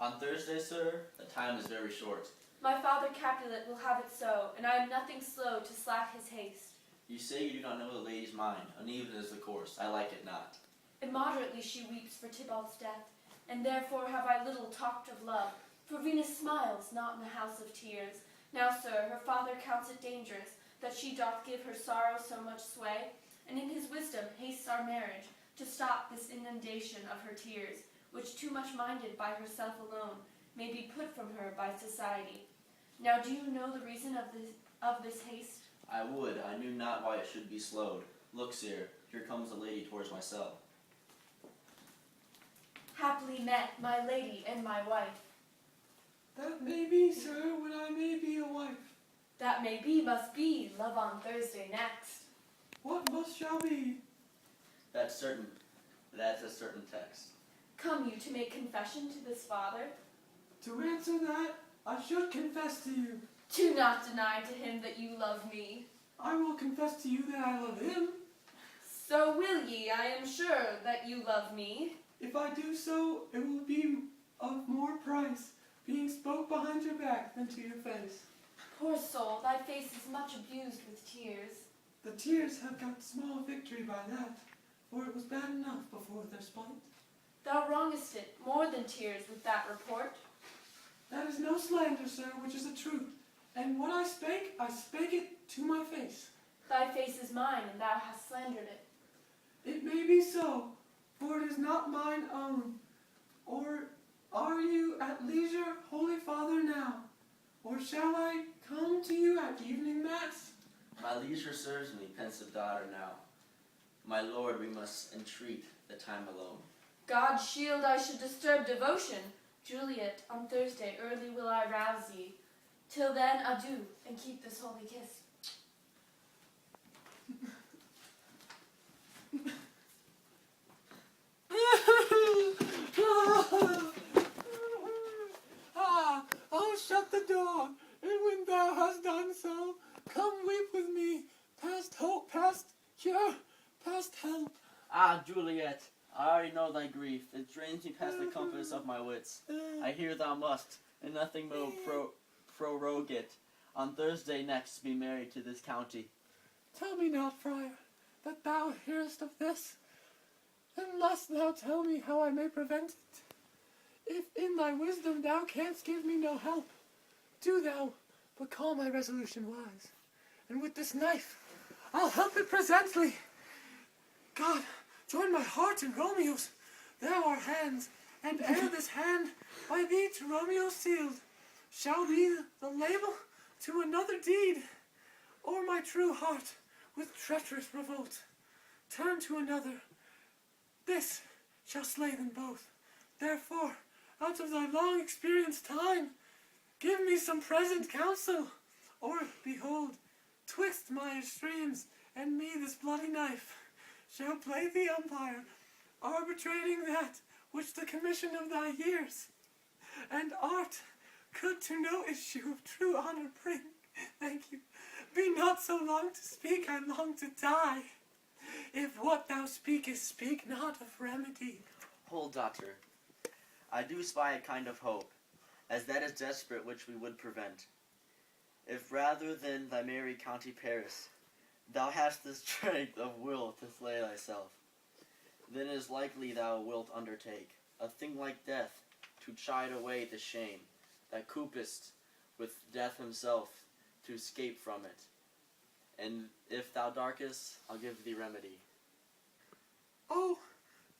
On Thursday, sir, the time is very short. My father Capulet will have it so, and I am nothing slow to slack his haste. You say you do not know the lady's mind. Uneven is the course. I like it not. Immoderately she weeps for Tybalt's death, and therefore have I little talked of love. For Venus smiles not in the house of tears. Now, sir, her father counts it dangerous that she doth give her sorrow so much sway, and in his wisdom hastes our marriage, to stop this inundation of her tears, which too much minded by herself alone may be put from her by society. Now do you know the reason of this haste? I would. I knew not why it should be slowed. Look, sir, here comes a lady towards myself. Happily met, my lady and my wife. That may be, sir, when I may be a wife. That may be, must be, love on Thursday next. What must shall be? That's certain. That's a certain text. Come you to make confession to this father? To answer that, I should confess to you. Do not deny to him that you love me. I will confess to you that I love him. So will ye, I am sure, that you love me. If I do so, it will be of more price, being spoke behind your back than to your face. Poor soul, thy face is much abused with tears. The tears have got small victory by that, for it was bad enough before their spite. Thou wrongest it more than tears with that report. That is no slander, sir, which is a truth. And what I spake it to my face. Thy face is mine, and thou hast slandered it. It may be so, for it is not mine own. Or are you at leisure, Holy Father, now? Or shall I come to you at evening mass? My leisure serves me, pensive daughter, now. My lord, we must entreat the time alone. God shield I should disturb devotion. Juliet, on Thursday early will I rouse ye. Till then, adieu, and keep this holy kiss. I'll shut the door, and when thou hast done so, come weep with me, past hope, past cure, past help. Ah, Juliet, I already know thy grief. It drains me past the compass of my wits. I hear thou must, and nothing will prorogue it, on Thursday next be married to this county. Tell me not, friar, that thou hearest of this, unless thou tell me how I may prevent it. If in thy wisdom thou canst give me no help, do thou but call my resolution wise, and with this knife I'll help it presently. God, join my heart and Romeo's, thou our hands, and ere this hand by thee to Romeo sealed, shall be the label to another deed, or my true heart with treacherous revolt turn to another, this shall slay them both. Therefore, out of thy long experienced time, give me some present counsel, or, behold, twixt my extremes, and me this bloody knife shall play the umpire, arbitrating that which the commission of thy years and art could to no issue of true honor bring. Thank you. Be not so long to speak, I long to die. If what thou speakest speak not of remedy. Hold, daughter. I do spy a kind of hope, as that is desperate which we would prevent. If rather than thy merry county Paris, thou hast the strength of will to slay thyself, then is likely thou wilt undertake a thing like death, to chide away the shame that coupest with death himself to escape from it. And if thou darkest, I'll give thee remedy. Oh,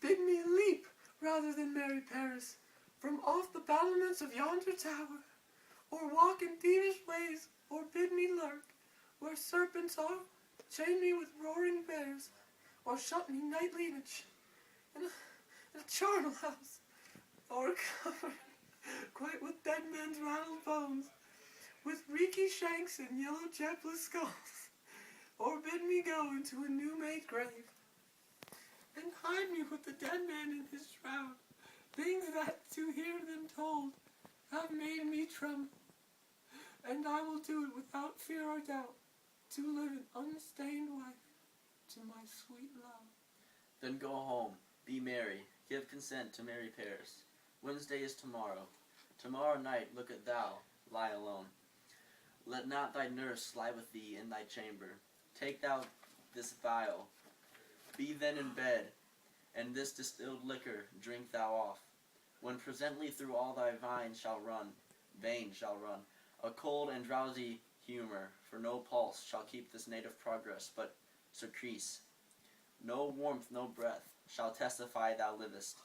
bid me leap rather than marry Paris from off the battlements of yonder tower, or walk in thievish ways, or bid me lurk where serpents are, chain me with roaring bears, or shut me nightly in a charnel house, or covered quite with dead men's rattled bones, with reeky shanks and yellow jet blue skulls, or bid me go into a new-made grave, and hide me with the dead man in his shroud, things that, to hear them told, have made me tremble. And I will do it without fear or doubt, to live an unstained wife to my sweet love. Then go home, be merry, give consent to marry Paris. Wednesday is tomorrow. Tomorrow night look'st thou lie alone. Let not thy nurse lie with thee in thy chamber. Take thou this vial, be then in bed, and this distilled liquor drink thou off. When presently through all thy veins shall run, a cold and drowsy humor, for no pulse shall keep this native progress, but surcease. No warmth, no breath, shall testify thou livest.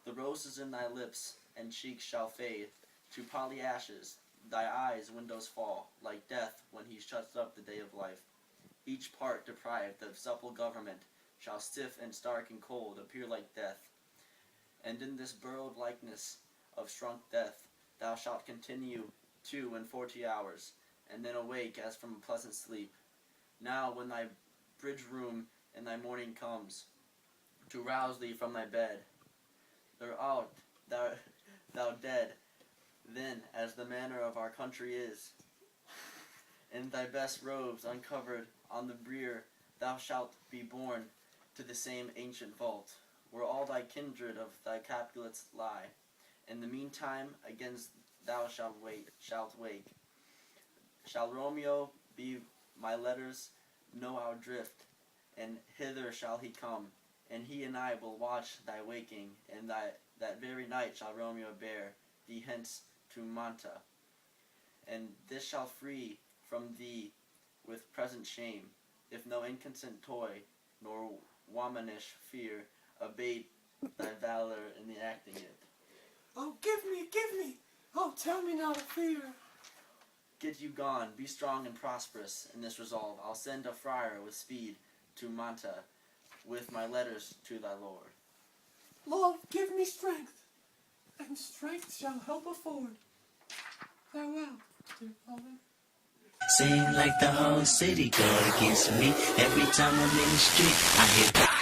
The roses in thy lips and cheeks shall fade to poly ashes, thy eyes windows fall, like death when he shuts up the day of life. Each part deprived of supple government shall stiff and stark and cold appear like death. And in this burrowed likeness of shrunk death thou shalt continue 42 hours, and then awake as from a pleasant sleep. Now when thy bridge room in thy morning comes, to rouse thee from thy bed, thou dead, then, as the manner of our country is, in thy best robes uncovered on the bier, thou shalt be borne to the same ancient vault, where all thy kindred of thy Capulets lie. In the meantime, against thou shalt wake. Shall Romeo be my letters know our drift, and hither shall he come, and he and I will watch thy waking, and that very night shall Romeo bear thee hence to Manta, and this shall free from thee with present shame, if no inconsent toy nor womanish fear abate thy valor in enacting it. Oh, give me! Oh, tell me not of fear. Get you gone, be strong and prosperous in this resolve. I'll send a friar with speed to Manta, with my letters to thy lord. Lord, give me strength, and strength shall help afford. Farewell, dear father. Seem like the whole city go against me. Every time I'm in the street, I hear